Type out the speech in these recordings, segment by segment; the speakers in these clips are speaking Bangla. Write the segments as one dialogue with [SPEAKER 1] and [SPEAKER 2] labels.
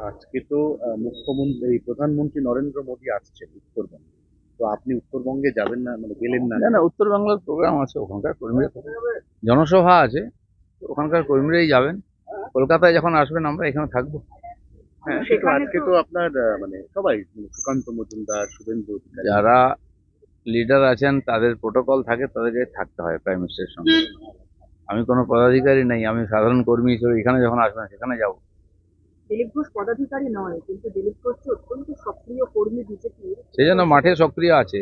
[SPEAKER 1] আজকে তো মুখ্যমন্ত্রী প্রধানমন্ত্রী নরেন্দ্র মোদী আসছেন উত্তরবঙ্গে। তো আপনি উত্তরবঙ্গে যাবেন না, মানে গেলেন না
[SPEAKER 2] না
[SPEAKER 1] কেন?
[SPEAKER 2] না, উত্তর বাংলার প্রোগ্রাম আছে, ওখানকার কর্মীরা জনসভা আছে, তো ওখানকার কর্মীরাই যাবেন। কলকাতায় যখন আসবেন আমরা এখানে থাকবো।
[SPEAKER 1] হ্যাঁ, কিন্তু আজকে তো আপনার মানে সবাই, মানে সুকান্ত মজুমদার, শুভেন্দু অধিকারী।
[SPEAKER 2] যারা লিডার আছেন তাদের প্রোটোকল থাকে, তাদেরকে থাকতে হয় প্রাইম মিনিস্টারের সঙ্গে। আমি কোনো পদাধিকারী নেই, আমি সাধারণ কর্মী হিসেবে এখানে যখন আসবেন সেখানে যাব।
[SPEAKER 3] দিলীপ ঘোষ পদাধিকারী নয়, কিন্তু দিলীপ ঘোষ যে অত্যন্ত সক্রিয় কর্মী বিজেপির।
[SPEAKER 2] সেই জন্য মাঠে সক্রিয় আছে,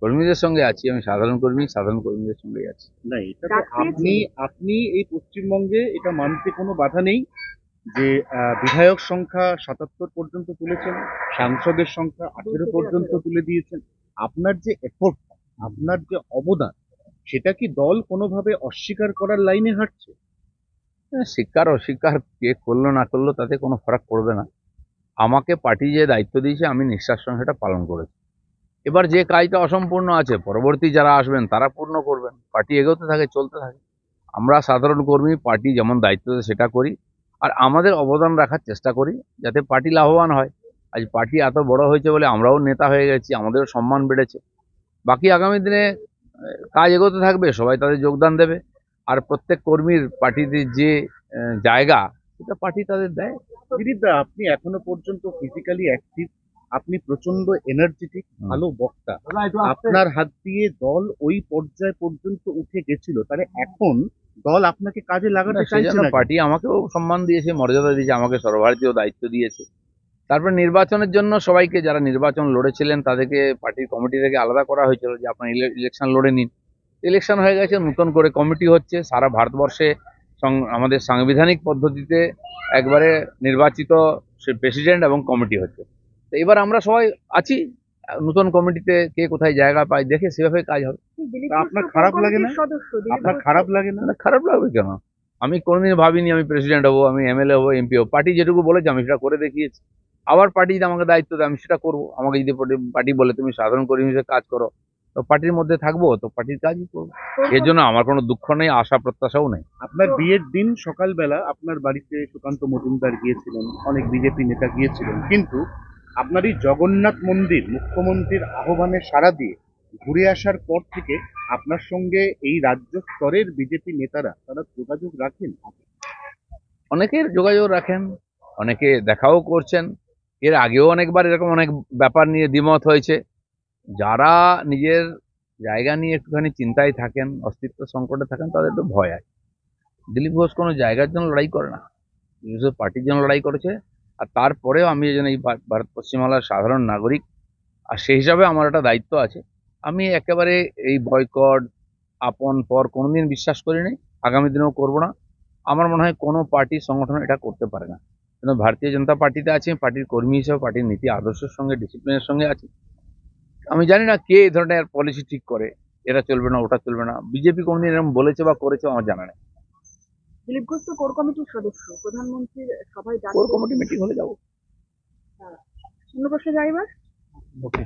[SPEAKER 2] কর্মীদের সঙ্গে আছি, আমি সাধারণ কর্মী, সাধারণ কর্মীদের সঙ্গেই আছি।
[SPEAKER 1] না, এটা তো আপনি আপনি এই পশ্চিমবঙ্গে এটা মানতে কোনো বাধা নেই যে বিধায়ক সংখ্যা ৭৭ পর্যন্ত তুলেছেন, সাংসদের সংখ্যা ১৮ পর্যন্ত তুলে দিয়েছেন। আপনার যে এফোর্ট, আপনার যে অবদান, সেটা কি দল কোনোভাবে অস্বীকার করার লাইনে হাঁটছে?
[SPEAKER 2] স্বীকার অস্বীকার কে করলো না করলো তাতে কোনো ফারাক পড়বে না। আমাকে পার্টি যে দায়িত্ব দিয়েছে আমি নিষ্ঠার সঙ্গে সেটা পালন করেছি। এবার যে কাজটা অসম্পূর্ণ আছে পরবর্তী যারা আসবেন তারা পূর্ণ করবেন, পার্টি এগোতে থাকে, চলতে থাকে। আমরা সাধারণ কর্মী, পার্টি যেমন দায়িত্ব দেয় সেটা করি, আর আমাদের অবদান রাখার চেষ্টা করি যাতে পার্টি লাভবান হয়। আজ পার্টি এত বড় হয়েছে বলে আমরাও নেতা হয়ে গেছি, আমাদেরও সম্মান বেড়েছে। বাকি আগামী দিনে কাজ এগোতে থাকবে, সবাই তাদের যোগদান দেবে। আর প্রত্যেক কর্মীর পার্টিতে যে জায়গা, সেটা পার্টি তাদের দেয়।
[SPEAKER 1] দিলীপদা, আপনি এখনো পর্যন্ত ফিজিক্যালি অ্যাক্টিভ, আপনি প্রচন্ড এনার্জেটিক, ভালো বক্তা। আপনার হাত দিয়ে দল ওই পর্যায় পর্যন্ত উঠে গেছিল, তাহলে এখন দল আপনাকে কাজে লাগাতে
[SPEAKER 2] সেই
[SPEAKER 1] চাইছে
[SPEAKER 2] জন্য
[SPEAKER 1] না কেন?
[SPEAKER 2] পার্টি আমাকেও সম্মান দিয়েছে, মর্যাদা দিয়েছে, আমাকে সর্বভারতীয় দায়িত্ব দিয়েছে। তারপর নির্বাচনের জন্য সবাইকে, যারা নির্বাচন লড়েছিলেন তাদেরকে পার্টির কমিটি থেকে আলাদা করা হয়েছিল যে আপনার ইলেকশন লড়ে নিন। ইলেকশন হয়ে গেছে, নতুন করে কমিটি হচ্ছে সারা ভারতবর্ষে। আমাদের সাংবিধানিক পদ্ধতিতে একবারে নির্বাচিত সে প্রেসিডেন্ট এবং কমিটি হচ্ছে। তো এবার আমরা সবাই আছি, নতুন কমিটিতে কে কোথায় জায়গা পায় দেখে সেভাবে কাজ হবে।
[SPEAKER 1] তা আপনার খারাপ লাগে না?
[SPEAKER 3] সদস্য
[SPEAKER 1] আপনার খারাপ লাগে না?
[SPEAKER 2] মানে খারাপ লাগবে কেন? আমি কোনোদিন ভাবিনি আমি প্রেসিডেন্ট হবো, আমি এমএলএ হবো, এমপি হবো। পার্টি যেটুকু বলেছে আমি সেটা করে দেখিয়েছি। আবার পার্টি যদি আমাকে দায়িত্ব দেয় আমি সেটা করবো। আমাকে যদি পার্টি বলে তুমি সাধারণ কর্মী হিসেবে কাজ করো, তো পার্টির মধ্যে থাকবো, তো পার্টির কাজই করবো। এর জন্য আমার কোনো দুঃখ নেই, আশা প্রত্যাশাও নেই।
[SPEAKER 1] আপনার বিয়ের দিন সকালবেলা আপনার বাড়িতে সুকান্ত মজুমদার গিয়েছিলেন, অনেক বিজেপি নেতা গিয়েছিলেন, কিন্তু আপনার এই জগন্নাথ মন্দির মুখ্যমন্ত্রীর আহ্বানে সাড়া দিয়ে ঘুরে আসার পর থেকে আপনার সঙ্গে এই রাজ্য স্তরের বিজেপি নেতারা তারা যোগাযোগ রাখেন?
[SPEAKER 2] অনেকের যোগাযোগ রাখেন, অনেকে দেখাও করছেন। এর আগেও অনেকবার এরকম অনেক ব্যাপার নিয়ে দ্বিমত হয়েছে। যারা নিজের জায়গা নিয়ে একটুখানি চিন্তায় থাকেন, অস্তিত্ব সংকটে থাকেন, তাদের তো ভয় আছে। দিলীপ ঘোষ কোনো জায়গার জন্য লড়াই করে না, নিজস্ব পার্টির জন্য লড়াই করেছে। আর তারপরেও আমি যেন এই ভারত পশ্চিমবাংলার সাধারণ নাগরিক, আর সেই হিসাবে আমার একটা দায়িত্ব আছে। আমি একেবারে এই বয়কট, আপন পর কোনোদিন বিশ্বাস করি নাই, আগামী দিনেও করব না। আমার মনে হয় কোনো পার্টি সংগঠন এটা করতে পারে না। কিন্তু ভারতীয় জনতা পার্টিতে আছে, পার্টির কর্মী হিসেবে পার্টির নীতি আদর্শের সঙ্গে, ডিসিপ্লিনের সঙ্গে আছে। আমি জানি না কে এই ধরনের পলিসি ঠিক করে, এটা চলবে না ওটা চলবে না। বিজেপি কোনদিন এরকম বলেছে বা করেছে আমার জানা নেই।
[SPEAKER 3] দিলীপ ঘোষ তো কোর কমিটির সদস্য, প্রধানমন্ত্রীর সভায়
[SPEAKER 2] কোর
[SPEAKER 3] ডাকতে
[SPEAKER 2] কমিটি মিটিং হলে যাবো।
[SPEAKER 3] অন্য প্রশ্নে যাইবার।
[SPEAKER 2] ওকে।